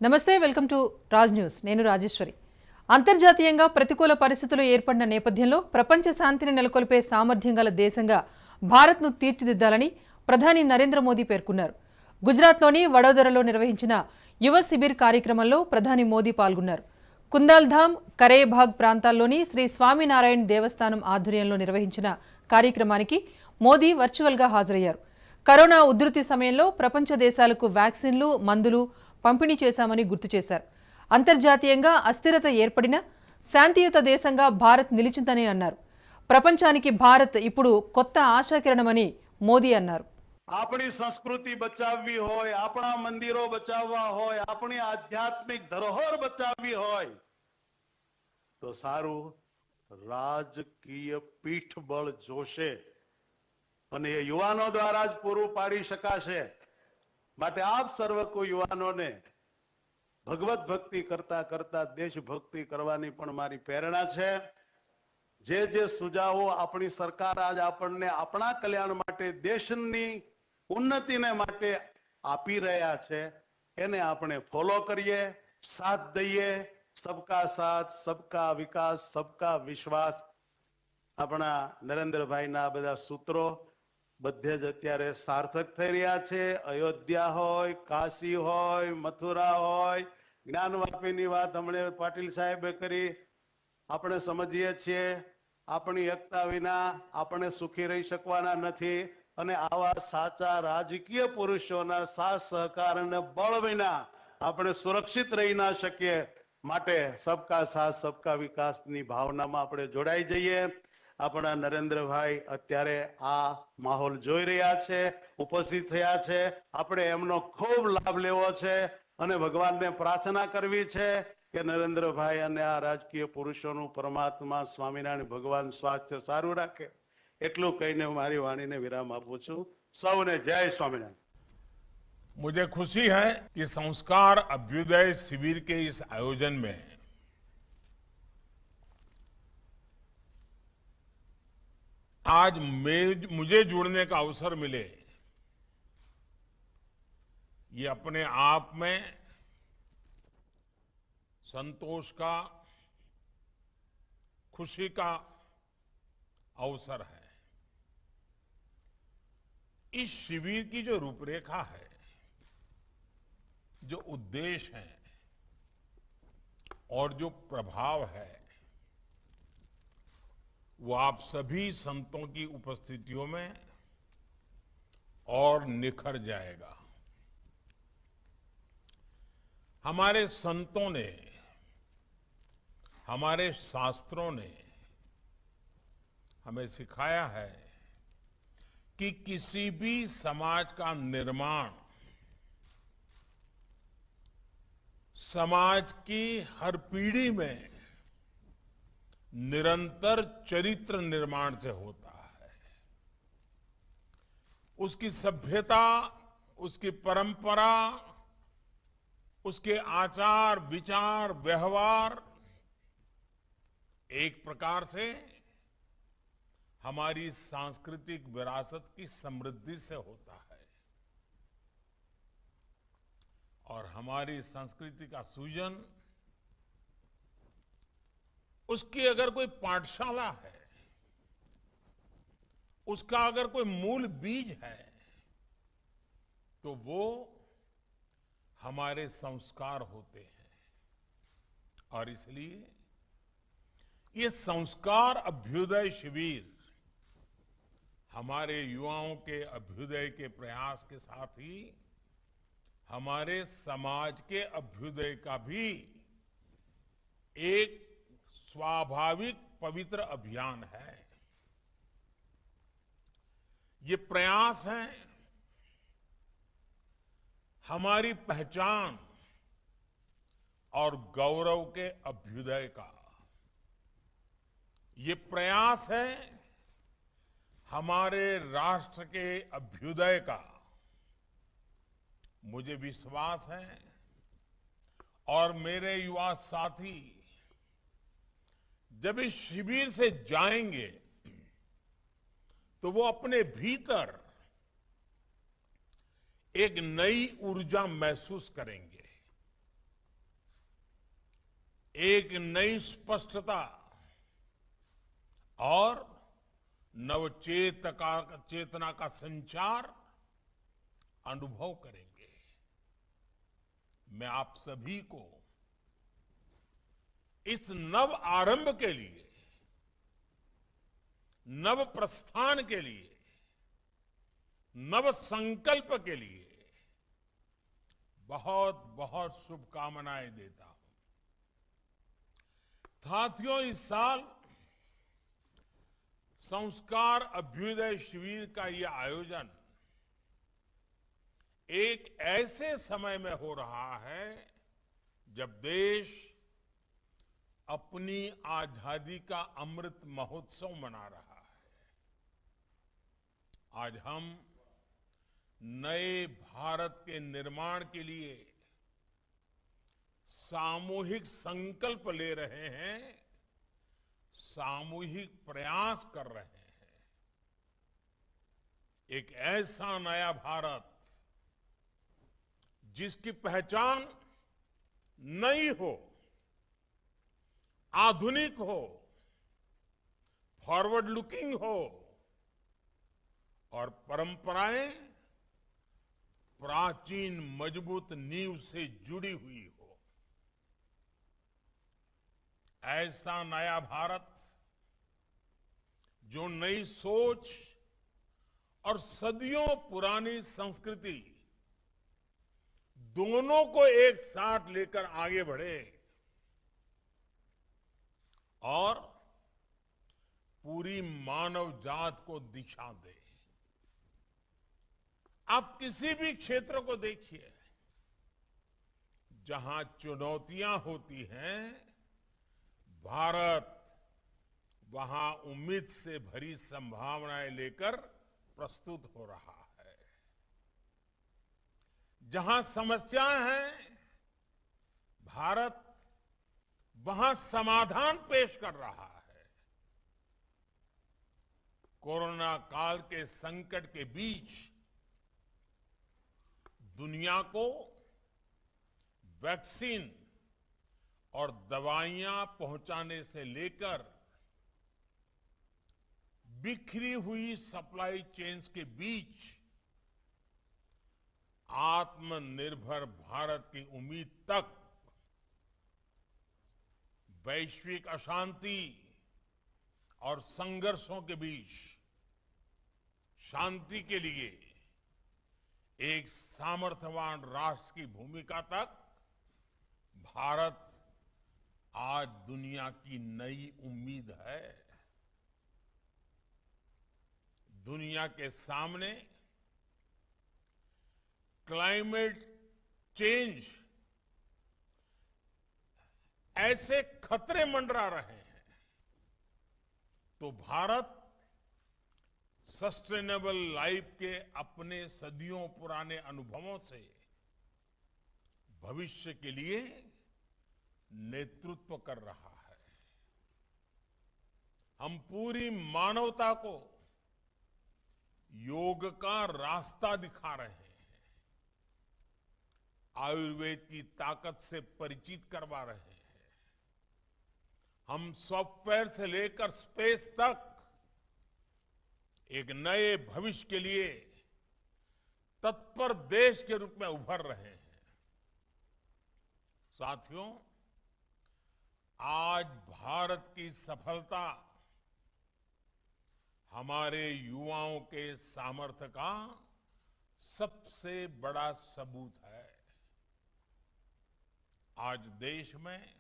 నమస్తే welcome to Raj news నేను రాజేశ్వరి అంతర్జాతీయంగా ప్రతికూల పరిస్థితులు ఏర్పడిన నేపథ్యంలో ప్రపంచ శాంతిని నెలకొల్పే సామర్థ్యం గల దేశంగా భారత్ను తీర్చిదిద్దాలని ప్రధాని నరేంద్ర మోదీ పేర్కొన్నారు. గుజరాత్లోని వడోదరలో నిర్వహించిన యువ శిబిర్ కార్యక్రమంలో ప్రధాని మోదీ పాల్గొన్నారు. కుందాల్ధామ్, కరేబాగ్ ప్రాంతాల్లోని శ్రీ స్వామినారాయణ దేవస్థానం ఆధ్వర్యంలో నిర్వహించిన కార్యక్రమానికి మోదీ వర్చువల్గా హాజరయ్యారు. కరోనా ఉధృతి సమయంలో ప్రపంచ దేశాలకు వ్యాక్సిన్లు, మందులు పంపిణీ చేశామని గుర్తు చేశారు. అంతర్జాతీయంగా అస్థిరత ఏర్పడినా శాంతియుత దేశంగా భారత్ నిలిచిందని అన్నారు. ప్రపంచానికి భారత్ ఇప్పుడు కొత్త ఆశాకిరణమని మోదీ అన్నారు. अपनी संस्कृति बचाववी होय, अपना मंदिरों बचाववा होय, अपनी आध्यात्मिक धरोहर बचाववी होय तो सारू राजकीय पीठबळ जोशे અને એ યુવાનો દ્વારા જ પૂરું પાડી શકાશે. માટે આપ સર્વ કોઈ યુવાનોને ભગવત ભક્તિ કરતા કરતા દેશભક્તિ કરવાની પણ મારી પ્રેરણા છે. જે જે સુઝાવો આપણી સરકાર આજ આપણને આપણા કલ્યાણ માટે દેશની ઉન્નતિને માટે આપી રહ્યા છે એને આપણે ફોલો કરીએ, સાથ દઈએ. सबका साथ, सबका विकास, सबका विश्वास अपना नरेंद्रभाईना आ બધા સૂત્રો બધે જ અત્યારે સાર્થક થઈ રહ્યા છે. અયોધ્યા હોય, કાશી હોય, મથુરા હોય, જ્ઞાનવાપીની વાત હમણે પાટીલ સાહેબે કરી. આપણે સમજીએ છીએ આપણી એકતા વિના આપણે સુખી રહી શકવાના નથી અને આવા સાચા રાજકીય પુરુષોના સાથ સહકાર અને બળ વિના આપણે સુરક્ષિત રહી ના શકીએ. માટે सबका साथ सबका વિકાસની ભાવનામાં આપણે જોડાઈ જઈએ. આપણા નરેન્દ્રભાઈ અત્યારે આ માહોલ જોઈ રહ્યા છે, ઉપસ્થિત થયા છે. આપણે એમનો ખૂબ લાભ લેવો છે અને ભગવાનને પ્રાર્થના કરવી છે કે નરેન્દ્રભાઈ અને આ રાજકીય પુરુષોનું પરમાત્મા સ્વામિનારાયણ ભગવાન સ્વાસ્થ્ય સારું રાખે. એટલું કહીને મારી વાણીને વિરામ આપું છું. સૌને જય સ્વામિનારાયણ. मुझे खुशी है कि संस्कार अभ्युदय शिविर के इस आयोजन में आज मुझे जुड़ने का अवसर मिले. ये अपने आप में संतोष का, खुशी का अवसर है. इस शिविर की जो रूपरेखा है, जो उद्देश्य है और जो प्रभाव है वो आप सभी संतों की उपस्थितियों में और निखर जाएगा. हमारे संतों ने, हमारे शास्त्रों ने हमें सिखाया है कि किसी भी समाज का निर्माण समाज की हर पीढ़ी में निरंतर चरित्र निर्माण से होता है. उसकी सभ्यता, उसकी परंपरा, उसके आचार विचार व्यवहार एक प्रकार से हमारी सांस्कृतिक विरासत की समृद्धि से होता है. और हमारी संस्कृति का सूजन, उसकी अगर कोई पाठशाला है, उसका अगर कोई मूल बीज है तो वो हमारे संस्कार होते हैं. और इसलिए ये संस्कार अभ्युदय शिविर हमारे युवाओं के अभ्युदय के प्रयास के साथ ही हमारे समाज के अभ्युदय का भी एक स्वाभाविक पवित्र अभियान है. ये प्रयास है हमारी पहचान और गौरव के अभ्युदय का. ये प्रयास है हमारे राष्ट्र के अभ्युदय का. मुझे विश्वास है और मेरे युवा साथी जब इस शिविर से जाएंगे तो वो अपने भीतर एक नई ऊर्जा महसूस करेंगे. एक नई स्पष्टता और चेतना का संचार अनुभव करेंगे। मैं आप सभी को इस नव आरंभ के लिए, नव प्रस्थान के लिए, नव संकल्प के लिए बहुत बहुत शुभकामनाएं देता हूं। साथियों, इस साल संस्कार अभ्युदय शिविर का यह आयोजन एक ऐसे समय में हो रहा है जब देश अपनी आजादी का अमृत महोत्सव मना रहा है। आज हम नए भारत के निर्माण के लिए सामूहिक संकल्प ले रहे हैं, सामूहिक प्रयास कर रहे हैं। एक ऐसा नया भारत जिसकी पहचान नई हो, आधुनिक हो, फॉरवर्ड लुकिंग हो और परंपराएं प्राचीन मजबूत नींव से जुड़ी हुई हो। ऐसा नया भारत जो नई सोच और सदियों पुरानी संस्कृति दोनों को एक साथ लेकर आगे बढ़े और पूरी मानव जात को दिशा दे। आप किसी भी क्षेत्र को देखिए, जहां चुनौतियां होती हैं, भारत वहां उम्मीद से भरी संभावनाएं लेकर प्रस्तुत हो रहा है। जहां समस्याएं हैं, भारत वहां समाधान पेश कर रहा है। कोरोना काल के संकट के बीच दुनिया को वैक्सीन और दवाइयां पहुंचाने से लेकर बिखरी हुई सप्लाई चेन्स के बीच आत्मनिर्भर भारत की उम्मीद तक वैश्विक अशांति और संघर्षों के बीच शांति के लिए एक सामर्थ्यवान राष्ट्र की भूमिका तक भारत आज दुनिया की नई उम्मीद है। दुनिया के सामने क्लाइमेट चेंज ऐसे खतरे मंडरा रहे हैं, तो भारत सस्टेनेबल लाइफ के अपने सदियों पुराने अनुभवों से भविष्य के लिए नेतृत्व कर रहा है। हम पूरी मानवता को योग का रास्ता दिखा रहे हैं, आयुर्वेद की ताकत से परिचित करवा रहे हैं। हम सॉफ्टवेयर से लेकर स्पेस तक एक नए भविष्य के लिए तत्पर देश के रूप में उभर रहे हैं। साथियों, आज भारत की सफलता हमारे युवाओं के सामर्थ्य का सबसे बड़ा सबूत है। आज देश में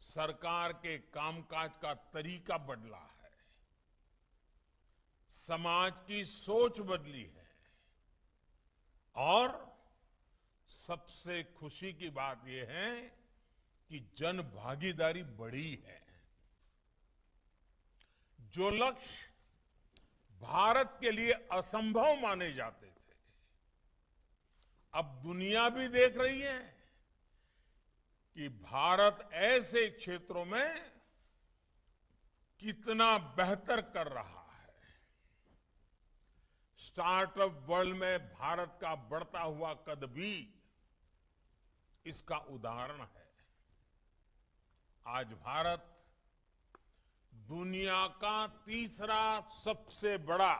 सरकार के कामकाज का तरीका बदला है, समाज की सोच बदली है और सबसे खुशी की बात यह है कि जन भागीदारी बढ़ी है। जो लक्ष्य भारत के लिए असंभव माने जाते थे, अब दुनिया भी देख रही है कि भारत ऐसे क्षेत्रों में कितना बेहतर कर रहा है। स्टार्टअप वर्ल्ड में भारत का बढ़ता हुआ कद भी इसका उदाहरण है। आज भारत दुनिया का तीसरा सबसे बड़ा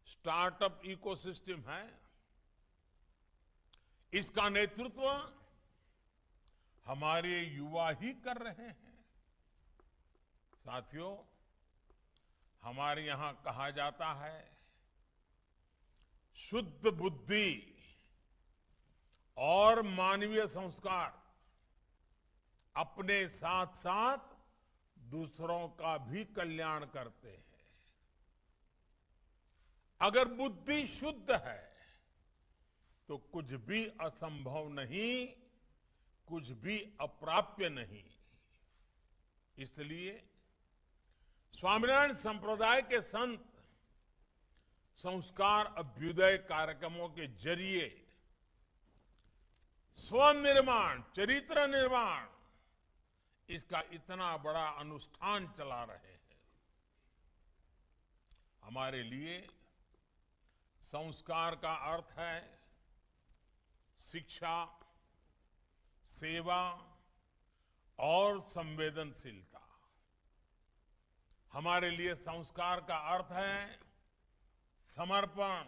स्टार्टअप इकोसिस्टम है। इसका नेतृत्व हमारे युवा ही कर रहे हैं। साथियों, हमारे यहां कहा जाता है, शुद्ध बुद्धि और मानवीय संस्कार अपने साथ साथ दूसरों का भी कल्याण करते हैं। अगर बुद्धि शुद्ध है तो कुछ भी असंभव नहीं, कुछ भी अप्राप्य नहीं। इसलिए स्वामीनारायण संप्रदाय के संत संस्कार अभ्युदय कार्यक्रमों के जरिए स्वनिर्माण, चरित्र निर्माण, इसका इतना बड़ा अनुष्ठान चला रहे हैं। हमारे लिए संस्कार का अर्थ है शिक्षा, सेवा और संवेदनशीलता। हमारे लिए संस्कार का अर्थ है समर्पण,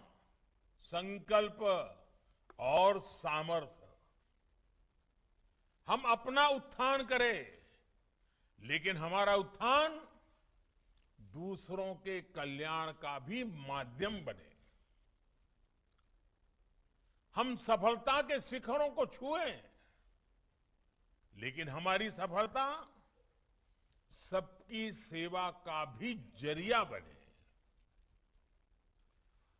संकल्प और सामर्थ्य। हम अपना उत्थान करें, लेकिन हमारा उत्थान दूसरों के कल्याण का भी माध्यम बने। हम सफलता के शिखरों को छुएं, लेकिन हमारी सफलता सबकी सेवा का भी जरिया बने।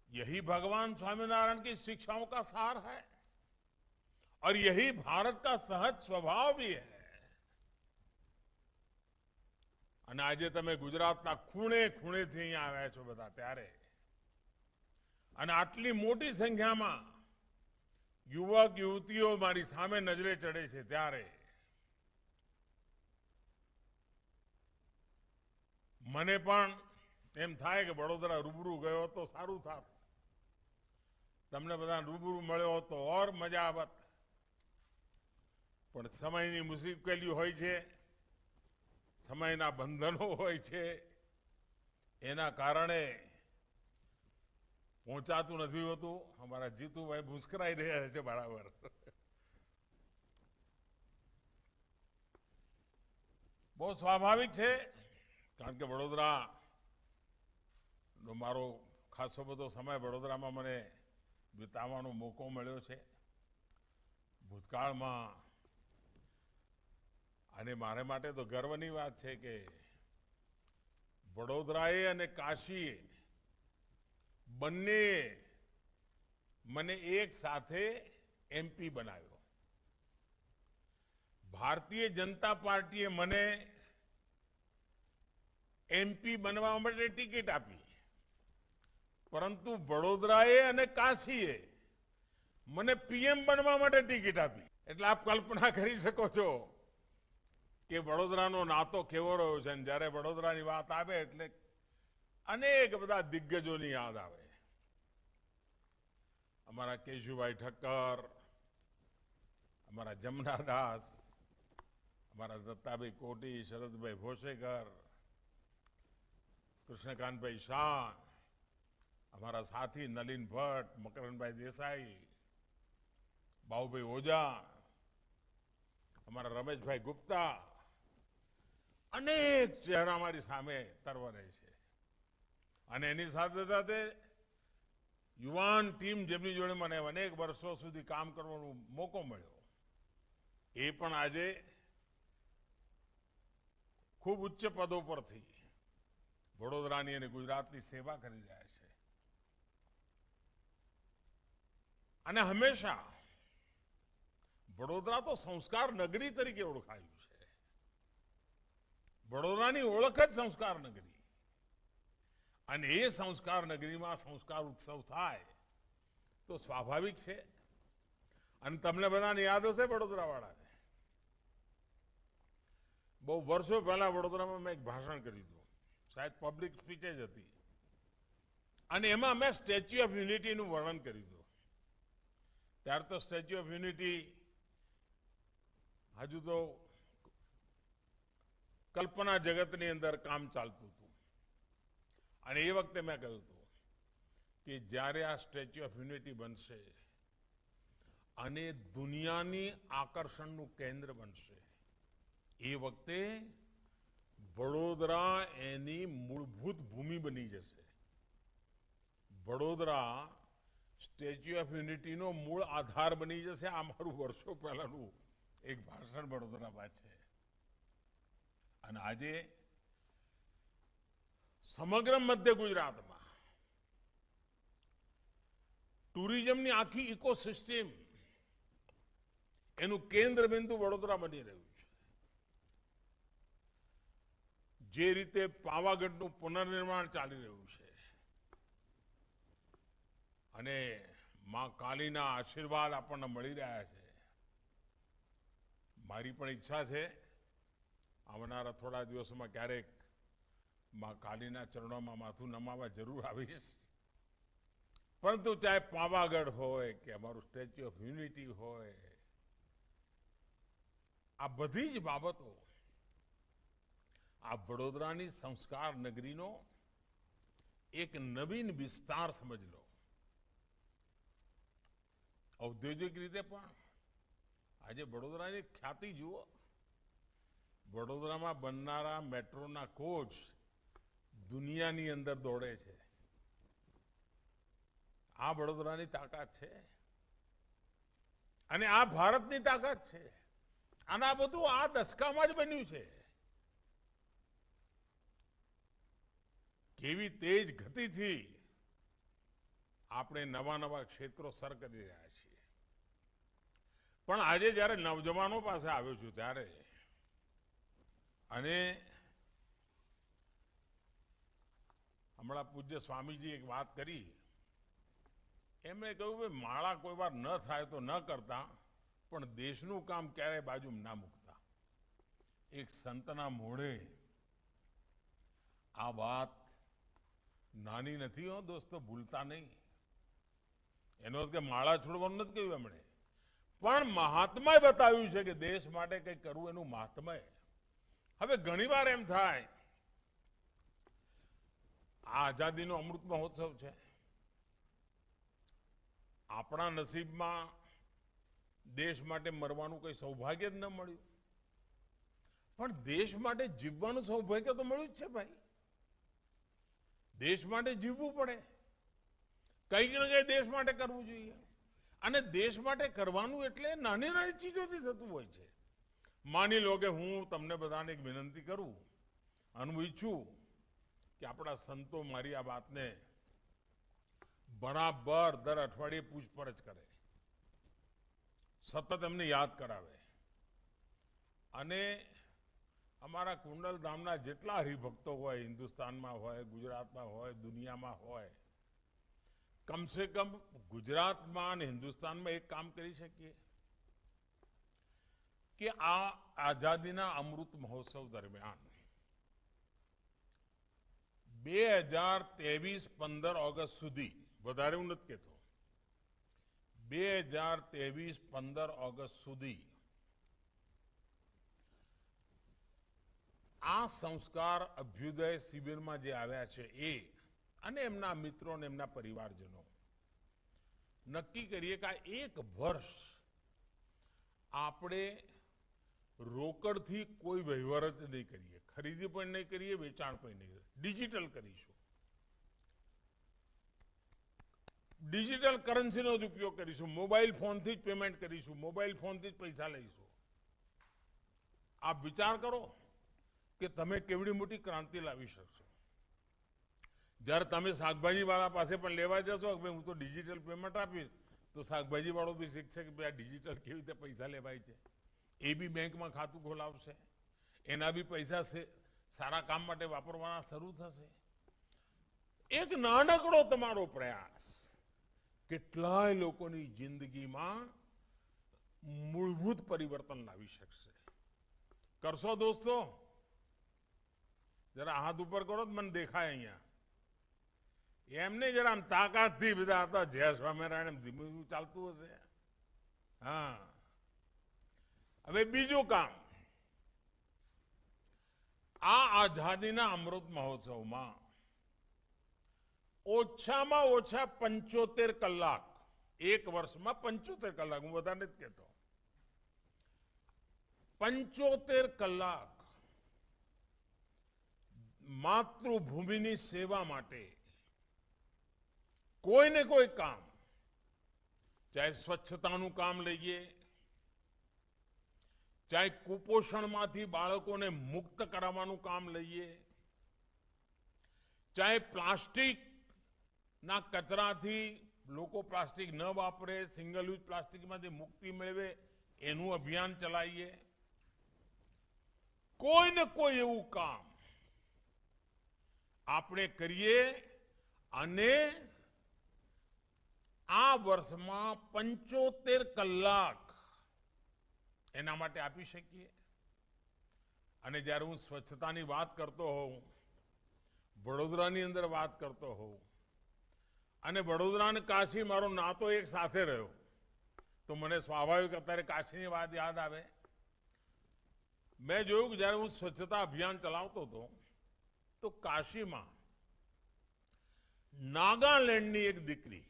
यही भगवान स्वामीनारायण की शिक्षाओं का सार है और यही भारत का सहज स्वभाव भी है। અને આજે તમે ગુજરાતના ખૂણે ખૂણેથી અહીંયા આવ્યા છો બધા, ત્યારે અને આટલી મોટી સંખ્યામાં યુવક યુવતીઓ મારી સામે નજરે ચડે છે, ત્યારે મને પણ એમ થાય કે વડોદરા રૂબરૂ ગયો તો સારું થાત, તમને બધા રૂબરૂ મળ્યો તો ઓર મજા આવત, પણ સમયની મુશ્કેલીઓ હોય છે, સમયના બંધનો હોય છે, એના કારણે પહોંચાતું નથી હોતું। અમારા જીતુભાઈ મુસ્કરાઈ રહ્યા છે બરાબર। બહુ સ્વાભાવિક છે, કારણ કે વડોદરાનો મારો ખાસો બધો સમય વડોદરામાં મને વિતાવવાનો મોકો મળ્યો છે ભૂતકાળમાં। અને મારે માટે તો ગર્વની વાત છે કે વડોદરાએ અને કાશીએ બંને મને એક સાથે એમપી બનાવ્યો। ભારતીય जनता પાર્ટીએ મને એમપી બનવા માટે ટિકિટ આપી, પરંતુ વડોદરાએ અને કાશીએ મને પીએમ બનવા માટે ટિકિટ આપી। એટલે આપ કલ્પના કરી શકો છો કે વડોદરાનો નાતો કેવો રહ્યો છે। જ્યારે વડોદરાની વાત આવે એટલે અનેક બધા દિગ્ગજોની યાદ આવે। અમારા કેશુભાઈ ઠક્કર, અમારા જમનાદાસ, અમારા દત્તાભાઈ કોટી, શરદભાઈ ભોસેકર, કૃષ્ણકાંતભાઈ શાહ, हमारा साथी नलिन भट्ट, मकरनभाई देसाई, बाबूभाई ओझा, हमारा रमेश भाई गुप्ता, अनेक चेहरा हमारी सामे तरवरे छे। અને એની સાથે સાથે યુવાન ટીમ જેમની જોડે મને અનેક વર્ષો સુધી કામ કરવાનો મોકો મળ્યો, એ પણ આજે ખૂબ ઉચ્ચ પદો પરથી વડોદરાની અને ગુજરાતની સેવા કરી રહ્યા છે। અને હંમેશા વડોદરા તો સંસ્કાર નગરી તરીકે ઓળખાયું છે। વડોદરાની ઓળખ જ સંસ્કાર નગરી, અને એ સંસ્કાર નગરીમાં સંસ્કાર ઉત્સવ થાય તો સ્વાભાવિક છે। અને તમને બધાને યાદ હશે વડોદરાવાળાને, બહુ વર્ષો પહેલા વડોદરામાં મેં એક ભાષણ કર્યું હતું, શાયદ પબ્લિક સ્પીચ જ હતી, અને એમાં મેં સ્ટેચ્યુ ઓફ યુનિટીનું વર્ણન કર્યું હતું। ત્યારે તો સ્ટેચ્યુ ઓફ યુનિટી હજુ તો કલ્પના જગતની અંદર કામ ચાલતું હતું. અને એ વખતે મેં કહ્યું હતું કે જ્યારે આ સ્ટેચ્યુ ઓફ યુનિટી બનશે અને દુનિયાની આકર્ષણનું કેન્દ્ર બનશે, એ વખતે વડોદરા એની મૂળભૂત ભૂમિ બની જશે. વડોદરા સ્ટેચ્યુ ઓફ યુનિટીનો મૂળ આધાર બની જશે. આ મારું વર્ષો પહેલાનું એક ભાષણ વડોદરામાં છે. અને આજે સમગ્ર મધ્ય ગુજરાતમાં ટુરિઝમની આખી ઇકોસિસ્ટમ એનું કેન્દ્ર બિંદુ વડોદરા બની રહ્યું છે. જે રીતે પાવાગઢનું પુનર્નિર્માણ ચાલી રહ્યું છે અને માં કાલીના આશીર્વાદ આપણને મળી રહ્યા છે. મારી પણ ઈચ્છા છે આવનારા થોડા દિવસોમાં ક્યારેક માં કાલીના ચરણોમાં માથું નમાવા જરૂર આવીશ. પરંતુ ચાહે પાવાગઢ હોય કે અમારું સ્ટેચ્યુ ઓફ યુનિટી હોય, આ બધી જ બાબતો આ વડોદરાની સંસ્કાર નગરીનો એક નવીન વિસ્તાર સમજ લો. ઔદ્યોગિક રીતે પણ આજે વડોદરાની ખ્યાતિ જુઓ. વડોદરામાં બનનારા મેટ્રોના કોચ દુનિયાની અંદર દોડે છે. આ વડોદરાની તાકાત છે અને આ ભારતની તાકાત છે. અને આ બધું આ દશકામાં જ બન્યું છે. કેવી તેજ ગતિથી આપણે નવા નવા ક્ષેત્રો સર કરી રહ્યા છીએ. પણ આજે જ્યારે નવજવાનો પાસે આવ્યો છું ત્યારે અને હમણાં પૂજ્ય સ્વામીજી એક વાત કરી, એમણે કહ્યું કે માળા કોઈ વાર ન થાય તો ન કરતા, પણ દેશનું કામ ક્યારેય બાજુ ના મૂકતા. એક સંતના મોઢે આ વાત નાની નથી હો દોસ્તો, ભૂલતા નહીં. એનો કે માળા છોડવાનું નથી કહ્યું એમણે, પણ મહાત્માએ બતાવ્યું છે કે દેશ માટે કંઈક કરવું એનું મહાત્મય. હવે ઘણીવાર એમ થાય આ આઝાદીનો અમૃત મહોત્સવ છે, આપણા નસીબમાં દેશ માટે મરવાનું કોઈ સૌભાગ્ય જ ન મળ્યું, પણ દેશ માટે જીવવાનું સૌભાગ્ય તો મળ્યું જ છે ભાઈ. દેશ માટે જીવવું પડે, કંઈક ને કંઈ દેશ માટે કરવું જોઈએ. અને દેશ માટે કરવાનું એટલે નાની નાની ચીજોથી થતું હોય છે. માની લો કે હું તમને બધાને એક વિનંતી કરું અને હું ઈચ્છું કે આપણા સંતો મારી આ વાતને બરાબર દર અઠવાડિયે પૂછપરછ કરે, સતત એમને યાદ કરાવે. અને અમારા કુંડલ ધામના જેટલા હરિભક્તો હોય, હિન્દુસ્તાનમાં હોય, ગુજરાતમાં હોય, દુનિયામાં હોય, કમસે કમ ગુજરાતમાં અને હિન્દુસ્તાનમાં એક કામ કરી શકીએ કે આ આઝાદીના અમૃત મહોત્સવ દરમિયાન 2023-15 ઓગસ્ટ સુધી, વધારે હું નથી કહેતો, 2023-15 ઓગસ્ટ સુધી આ સંસ્કાર અભ્યુદય શિબિરમાં જે આવ્યા છે એ અને એમના મિત્રો અને એમના પરિવારજનો નક્કી કરીએ કે આ એક વર્ષ આપણે રોકડથી કોઈ વહીવટ જ નહીં કરીએ, ખરીદી પણ નહીં કરીએ, વેચાણ પણ નહીં કરીએ, ડિજિટલ કરીશું. ડિજિટલ કરન્સીનો જ ઉપયોગ કરીશું, મોબાઈલ ફોનથી જ પેમેન્ટ કરીશું, મોબાઈલ ફોનથી જ પૈસા લઈશું. આપ વિચાર કરો કે તમે કેવડી મોટી ક્રાંતિ લાવી શકશો. જ્યારે તમે શાકભાજી વાળા પાસે પણ લેવા જશો કે ભાઈ હું તો ડિજિટલ પેમેન્ટ આપીશ, તો શાકભાજી વાળો બી શીખશે કે ભાઈ આ ડિજિટલ કેવી રીતે પૈસા લેવાય છે. એ બી બેંકમાં ખાતું ખોલાવશે, એના બી પૈસા સારા કામ માટે વાપરવાના શરૂ થશે. એક નાનકડો તમારો પ્રયાસ કેટલાય લોકોની જિંદગીમાં મૂળભૂત પરિવર્તન લાવી શકશે. કરશો દોસ્તો? જરા હાથ ઉપર કરો તો મને દેખાય અહીંયા. એમને જરા આમ તાકાતથી બધા હતા, જય સ્વામિનારાયણ ધીમું ધીમું ચાલતું હશે. હા, હવે બીજું કામ આ આઝાદીના અમૃત મહોત્સવમાં ઓછામાં ઓછા 75 કલાક, એક વર્ષમાં 75 કલાક, હું વધારે નથી કહેતો, 75 કલાક માતૃભૂમિની સેવા માટે કોઈને કોઈ કામ, ચાહે સ્વચ્છતાનું કામ લઈએ, ચાહે કુપોષણમાંથી બાળકોને મુક્ત કરાવવાનું કામ લઈએ, ચાહે પ્લાસ્ટિકના કચરાથી લોકો પ્લાસ્ટિક ન વાપરે, સિંગલ યુઝ પ્લાસ્ટિકમાંથી મુક્તિ મેળવે એનું અભિયાન ચલાવીએ, કોઈ ને કોઈ એવું કામ આપણે કરીએ અને આ વર્ષમાં 75 કલાક એના માટે આપી શકીએ. અને જ્યારે હું સ્વચ્છતાની વાત કરતો હોઉં, વડોદરાની અંદર વાત કરતો હોઉં, અને વડોદરા અને કાશી મારો નાતો એક સાથે રહ્યો, તો મને સ્વાભાવિક અત્યારે કાશીની વાત યાદ આવે. મેં જોયું કે જ્યારે હું સ્વચ્છતા અભિયાન ચલાવતો હતો તો કાશીમાં નાગાલેન્ડની એક દીકરી,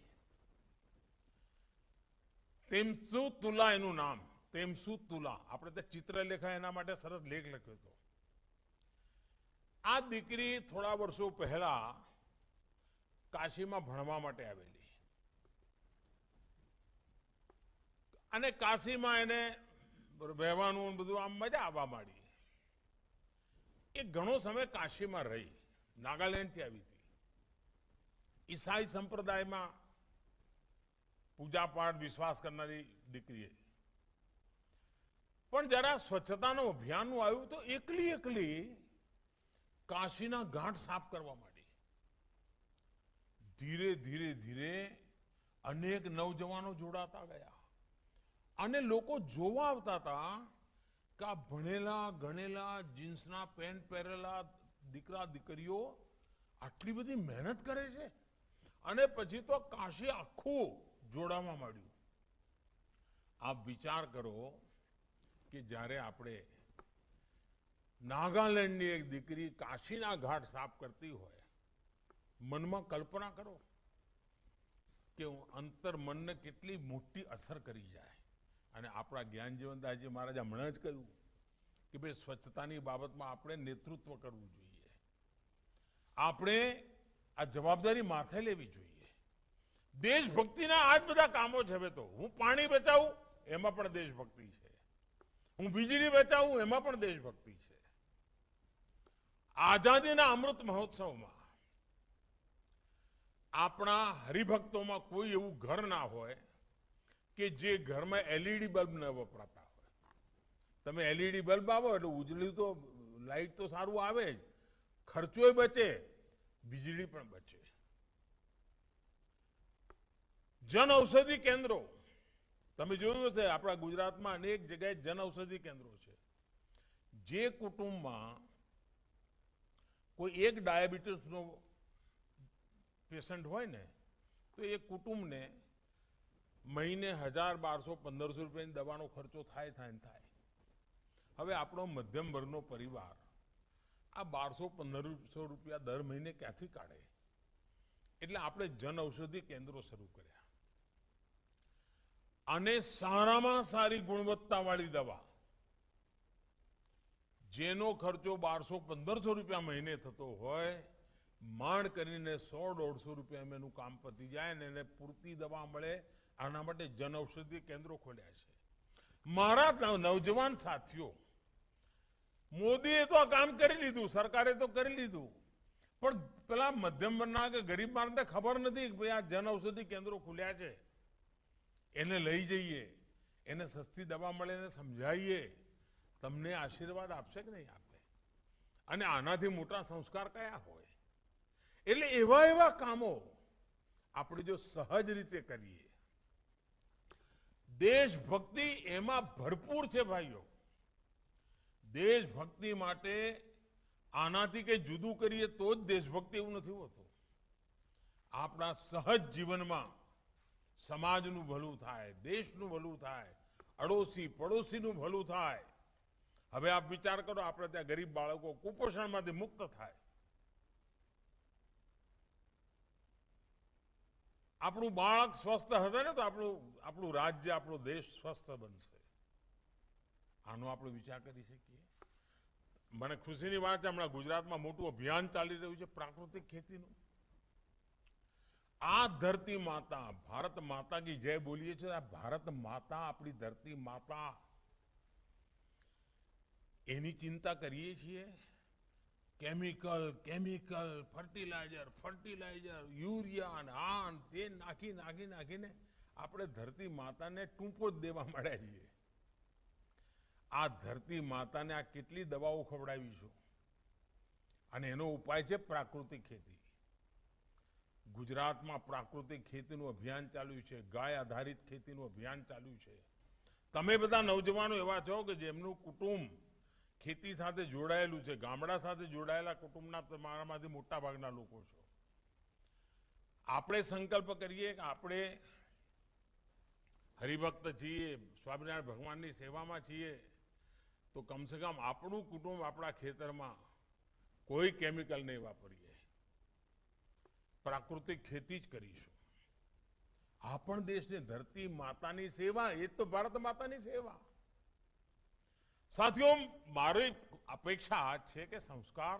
તેમસુ તુલા એનું નામ, તેમસુ તુલા, આપણે ત્યાં ચિત્રલેખા એના માટે સરસ લેખ લખ્યો હતો. આ દીકરી થોડા વર્ષો પહેલા કાશીમાં ભણવા માટે આવેલી અને કાશીમાં એને રહેવાનું બધું આમ મજા આવવા માંડી. એ ઘણો સમય કાશીમાં રહી, નાગાલેન્ડથી આવી હતી. ઈસાઈ સંપ્રદાયમાં પૂજાપાઠ વિશ્વાસ કરનારી દીકરી હતી. પણ જરા સ્વચ્છતાનું અભિયાનનું આવ્યું તો એકલી કાશીના ઘાટ સાફ કરવા માંડી. ધીરે ધીરે ધીરે અનેક નવજવાનો જોડાતા ગયા અને લોકો જોવા આવતા હતા કે આ ભણેલા ગણેલા જીન્સના પેન્ટ પહેરેલા દીકરા દીકરીઓ આટલી બધી મહેનત કરે છે. અને પછી તો કાશી આખું જોડાવા માંડ્યું. આપ વિચાર કરો કે જ્યારે આપણે નાગાલેન્ડની એક દીકરી કાશીના ઘાટ સાફ કરતી હોય, મનમાં કલ્પના કરો કે અંતર મનને કેટલી મોટી અસર કરી જાય. અને આપણા જ્ઞાનજીવનદાસજી મહારાજે હમણાં જ કહ્યું કે ભાઈ સ્વચ્છતાની બાબતમાં આપણે નેતૃત્વ કરવું જોઈએ, આપણે આ જવાબદારી માથે લેવી જોઈએ. દેશભક્તિના આ જ બધા કામો છે. હવે તો હું પાણી બચાવું એમાં પણ દેશભક્તિ છે, હું વીજળી બચાવું એમાં પણ દેશભક્તિ છે. આઝાદીના અમૃત મહોત્સવમાં આપણા હરિભક્તોમાં કોઈ એવું ઘર ના હોય કે જે ઘરમાં એલઈડી બલ્બ ન વપરાતા હોય. તમે એલઈડી બલ્બ આવો એટલે ઉજળી તો લાઈટ તો સારું આવે જ, ખર્ચોય બચે, વીજળી પણ બચે. જન ઔષધિ કેન્દ્રો તમે જોયું હશે, આપણા ગુજરાતમાં અનેક જગ્યાએ જન ઔષધિ કેન્દ્રો છે. જે કુટુંબમાં કોઈ એક ડાયાબિટીસનો પેશન્ટ હોય ને તો એ કુટુંબને મહિને 1000, 1200, 1500 રૂપિયાની દવાનો ખર્ચો થાય. હવે આપણો મધ્યમ વર્ગનો પરિવાર આ 1200-1500 રૂપિયા દર મહિને ક્યાંથી કાઢે? એટલે આપણે જન ઔષધિ કેન્દ્રો શરૂ કર્યા અને સારામાં સારી ગુણવત્તાવાળી દવા, જેનો ખર્ચો 1200-1500 રૂપિયા મહિને થતો હોય, માંડ કરીને 100-150 રૂપિયા એનું કામ પતી જાય ને એને પૂરતી દવા મળે. આના માટે જન ઔષધિ કેન્દ્રો ખોલ્યા છે. મારા નવજવાન સાથીઓ, મોદીએ તો આ કામ કરી લીધું, સરકારે તો કરી લીધું, પણ પેલા મધ્યમ વર્ગના કે ગરીબ માણસને ખબર નથી કે ભાઈ આ જન ઔષધિ કેન્દ્રો ખુલ્યા છે, એને લઈ જઈએ, એને સસ્તી દવા મળે, એને સમજાવીએ. તમને આશીર્વાદ આપશે કે નહીં આપે? અને આનાથી મોટા સંસ્કાર કયા હોય? એટલે એવા કામો આપણે જો સહજ રીતે કરીએ, દેશભક્તિ એમાં ભરપૂર છે ભાઈઓ. દેશભક્તિ માટે આનાથી કઈ જુદું કરીએ તો જ દેશભક્તિ, એવું નથી હોતું. આપણા સહજ જીવનમાં સમાજનું ભલું થાય, દેશનું ભલું થાય, અડોશી પડોશીનું ભલું થાય, હવે આપ વિચાર કરો, આપણે ત્યાં ગરીબ બાળકો કુપોષણમાંથી મુક્ત થાય, આપણું બાળક સ્વસ્થ હશે ને તો આપણું રાજ્ય, આપણો દેશ સ્વસ્થ બનશે. આનો આપણે વિચાર કરી શકીએ. મને ખુશીની વાત છે, હમણાં ગુજરાતમાં મોટું અભિયાન ચાલી રહ્યું છે પ્રાકૃતિક ખેતીનું. આ ધરતી માતા, ભારત માતા કી જય બોલીએ છીએ. આ ભારત માતા, આપણી ધરતી માતા, એની ચિંતા કરીએ છીએ. કેમિકલ ફર્ટિલાઇઝર યુરિયા અને આ ને તે નાખીને આપણે ધરતી માતાને ટૂંપો જ દેવા માંડ્યા છીએ. આ ધરતી માતાને આ કેટલી દવાઓ ખવડાવીશું, અને એનો ઉપાય છે પ્રાકૃતિક ખેતી. ગુજરાતમાં પ્રાકૃતિક ખેતીનું અભિયાન ચાલ્યું છે, ગાય આધારિત ખેતીનું અભિયાન ચાલ્યું છે. તમે બધા નવજવાનો એવા છો કે જેમનું કુટુંબ ખેતી સાથે જોડાયેલું છે, ગામડા સાથે જોડાયેલા કુટુંબના તમારામાંથી મોટા ભાગના લોકો છો. આપણે સંકલ્પ કરીએ કે આપણે હરિભક્ત છીએ, સ્વામિનારાયણ ભગવાનની સેવામાં છીએ, તો કમસે કમ આપણું કુટુંબ આપણા ખેતરમાં કોઈ કેમિકલ નહીં વાપરીએ, પ્રાકૃતિક ખેતી જ કરીશું. આ પણ દેશની ધરતી માતાની સેવા, એ તો ભારત માતાની સેવા. સાથીઓ, મારી અપેક્ષા આ છે કે સંસ્કાર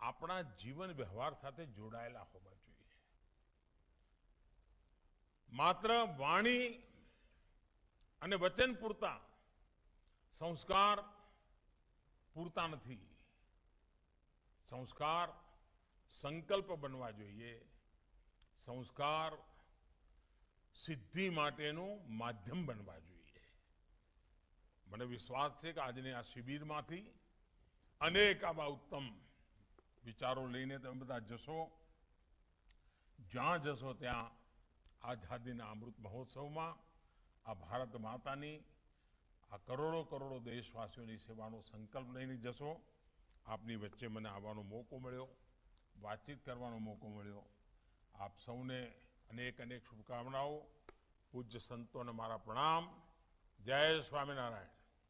આપણા જીવન વ્યવહાર સાથે જોડાયેલા હોવા જોઈએ. માત્ર વાણી અને વચન પૂરતા સંસ્કાર પૂરતા નથી. સંસ્કાર સંકલ્પ બનવા જોઈએ. સંસ્કાર સિદ્ધિ માટેનું માધ્યમ બનવા જોઈએ. મને વિશ્વાસ છે કે આજની આ શિબિરમાંથી અનેક આવા ઉત્તમ વિચારો લઈને તમે બધા જશો. જ્યાં જશો ત્યાં આઝાદીના અમૃત મહોત્સવમાં આ ભારત માતાની, આ કરોડો દેશવાસીઓની સેવાનો સંકલ્પ લઈને જશો. આપની વચ્ચે મને આવવાનો મોકો મળ્યો, વાતચીત કરવાનો મોકો મળ્યો. આપ સૌને અનેક શુભકામનાઓ. પૂજ્ય સંતોને મારા પ્રણામ. જય સ્વામિનારાયણ.